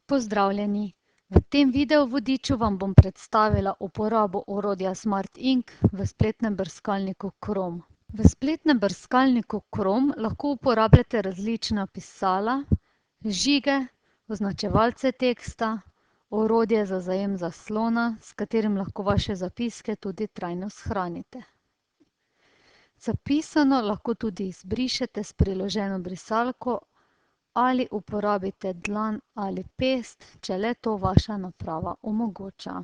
Pozdravljeni! V tem videovodiču vam bom predstavila uporabo orodja Smart Ink v spletnem brskalniku Chrome. V spletnem brskalniku Chrome lahko uporabljate različna pisala, žige, označevalce teksta, orodje za zajem zaslona, s katerim lahko vaše zapiske tudi trajno shranite. Zapisano lahko tudi izbrišete s priloženo brisalko ali uporabite dlan ali pest, če le to vaša naprava omogoča.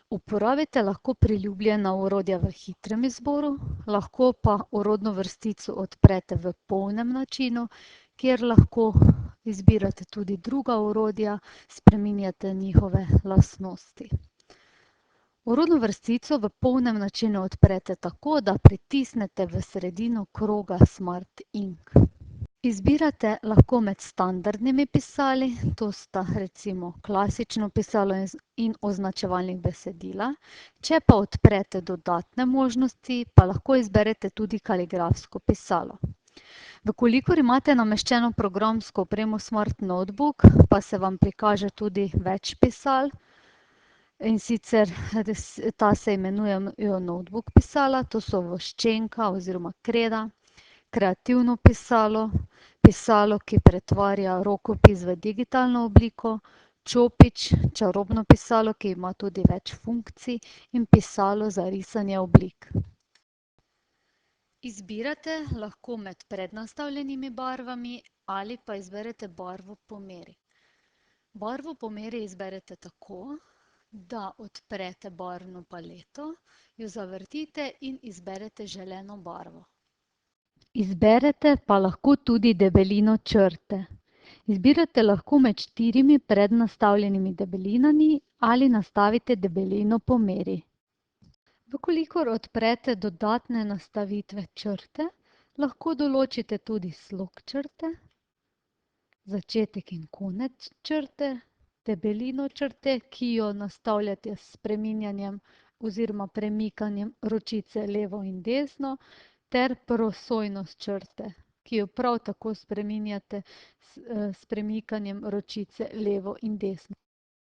Uporabite lahko priljubljena orodja v hitrem izboru, lahko pa orodno vrstico odprete v polnem načinu, kjer lahko izbirate tudi druga orodja, spreminjate njihove lastnosti. Orodno vrstico v polnem načinu odprete tako, da pritisnete v sredino kroga Smart Ink. Izbirate lahko med standardnimi pisali, to sta recimo klasično pisalo in označevalnik besedila. Če pa odprete dodatne možnosti, pa lahko izberete tudi kaligrafsko pisalo. Vkolikor imate nameščeno programsko opremo Smart Notebook, pa se vam prikaže tudi več pisal. In sicer ta se imenujejo notebook pisala, to so voščenka oziroma kreda, kreativno pisalo, pisalo, ki pretvarja rokopis v digitalno obliko, čopič, čarobno pisalo, ki ima tudi več funkcij, in pisalo za risanje oblik. Izbirate lahko med prednastavljenimi barvami ali pa izberete barvo po meri. Barvo po meri izberete tako, da odprete barvno paleto, jo zavrtite in izberete želeno barvo. Izberete pa lahko tudi debelino črte. Izbirate lahko med 4 prednastavljenimi debelinami ali nastavite debelino po meri. Vkolikor odprete dodatne nastavitve črte, lahko določite tudi slog črte, začetek in konec črte, debelino črte, ki jo nastavljate s spreminjanjem oziroma premikanjem ročice levo in desno, ter prosojnost črte, ki jo prav tako spreminjate s premikanjem ročice levo in desno.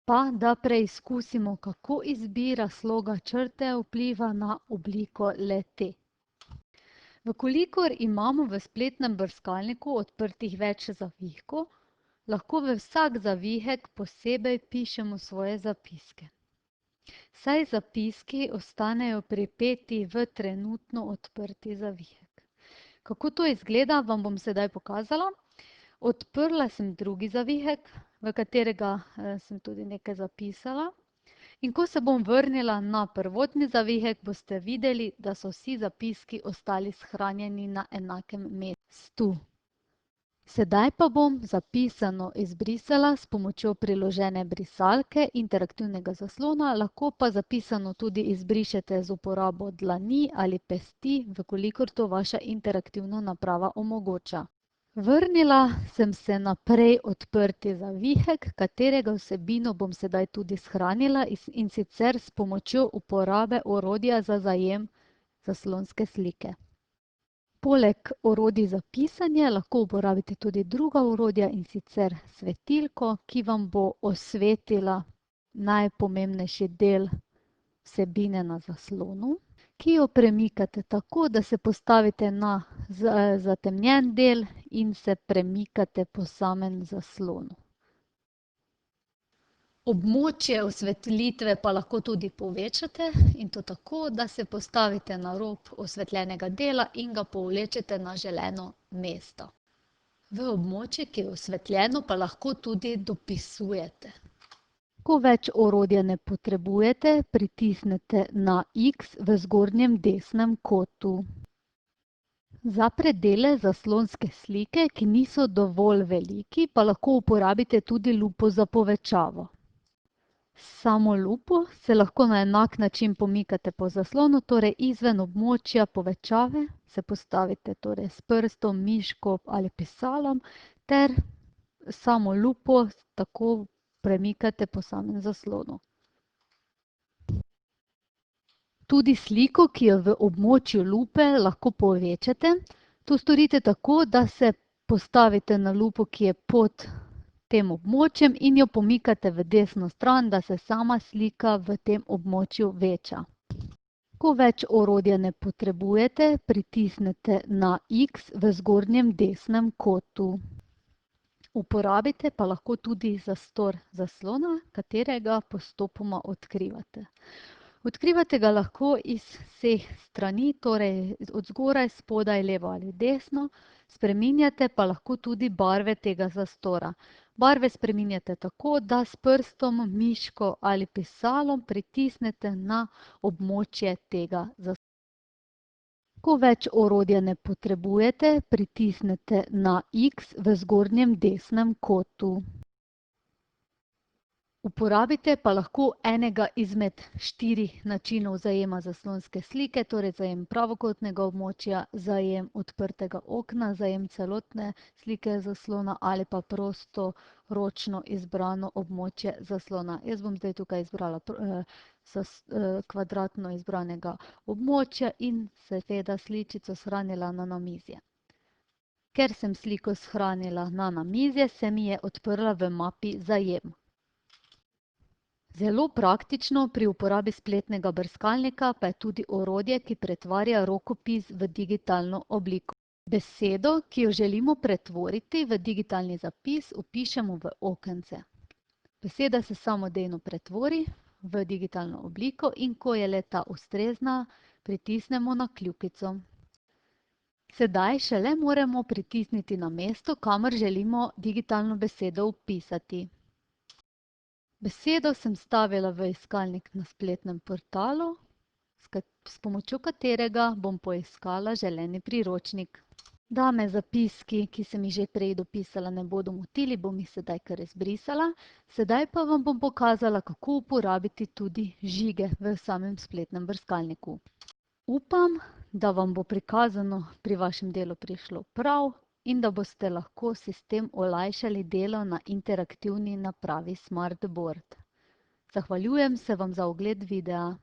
Pa da preizkusimo, kako izbira sloga črte vpliva na obliko le-te. Vkolikor imamo v spletnem brskalniku odprtih več zavihkov, lahko v vsak zavihek posebej pišemo svoje zapiske. Saj zapiski ostanejo pripeti v trenutno odprti zavihek. Kako to izgleda, vam bom sedaj pokazala. Odprla sem drugi zavihek, v katerega sem tudi nekaj zapisala. In ko se bom vrnila na prvotni zavihek, boste videli, da so vsi zapiski ostali shranjeni na enakem mestu. Sedaj pa bom zapisano izbrisala s pomočjo priložene brisalke interaktivnega zaslona, lahko pa zapisano tudi izbrišete z uporabo dlani ali pesti, vkolikor to vaša interaktivna naprava omogoča. Vrnila sem se na prej odprti zavihek, katerega vsebino bom sedaj tudi shranila in sicer s pomočjo uporabe orodja za zajem zaslonske slike. Poleg orodij za pisanje lahko uporabite tudi druga orodja, in sicer svetilko, ki vam bo osvetlila najpomembnejši del vsebine na zaslonu, ki jo premikate tako, da se postavite na zatemnjen del in se premikate po samem zaslonu. Območje osvetlitve pa lahko tudi povečate, in to tako, da se postavite na rob osvetljenega dela in ga povlečete na želeno mesto. V območje, ki je osvetljeno, pa lahko tudi dopisujete. Ko več orodja ne potrebujete, pritisnete na X v zgornjem desnem kotu. Za predele zaslonske slike, ki niso dovolj veliki, pa lahko uporabite tudi lupo za povečavo. S samo lupo se lahko na enak način pomikate po zaslonu, torej izven območja povečave, se postavite torej s prstom, miško ali pisalom, ter samo lupo tako premikate po samem zaslonu. Tudi sliko, ki je v območju lupe, lahko povečate. To storite tako, da se postavite na lupo, ki je pod tem območjem in jo pomikate v desno stran, da se sama slika v tem območju veča. Ko več orodja ne potrebujete, pritisnete na X v zgornjem desnem kotu. Uporabite pa lahko tudi zastor zaslona, katerega postopoma odkrivate. Odkrivate ga lahko iz vseh strani, torej od zgoraj, spodaj, levo ali desno, spreminjate pa lahko tudi barve tega zastora. Barve spreminjate tako, da s prstom, miško ali pisalom pritisnete na območje tega zastora. Ko več orodja ne potrebujete, pritisnete na X v zgornjem desnem kotu. Uporabite pa lahko enega izmed 4 načinov zajema zaslonske slike, torej zajem pravokotnega območja, zajem odprtega okna, zajem celotne slike zaslona ali pa prosto ročno izbrano območje zaslona. Jaz bom zdaj tukaj izbrala kvadratno izbranega območja in seveda sličico shranila na namizje. Ker sem sliko shranila na namizje, se mi je odprla v mapi zajem. Zelo praktično pri uporabi spletnega brskalnika pa je tudi orodje, ki pretvarja rokopis v digitalno obliko. Besedo, ki jo želimo pretvoriti v digitalni zapis, vpišemo v okence. Beseda se samodejno pretvori v digitalno obliko in ko je le-ta ustrezna, pritisnemo na kljukico. Sedaj šele moramo pritisniti na mesto, kamor želimo digitalno besedo vpisati. Besedo sem stavila v iskalnik na spletnem portalu, s pomočjo katerega bom poiskala želeni priročnik. Da me zapiski, ki sem jih že prej dopisala, ne bodo motili, bom jih sedaj kar izbrisala. Sedaj pa vam bom pokazala, kako uporabiti tudi žige v samem spletnem brskalniku. Upam, da vam bo prikazano pri vašem delu prišlo prav in da boste lahko si s tem olajšali delo na interaktivni napravi Smartboard. Zahvaljujem se vam za ogled videa.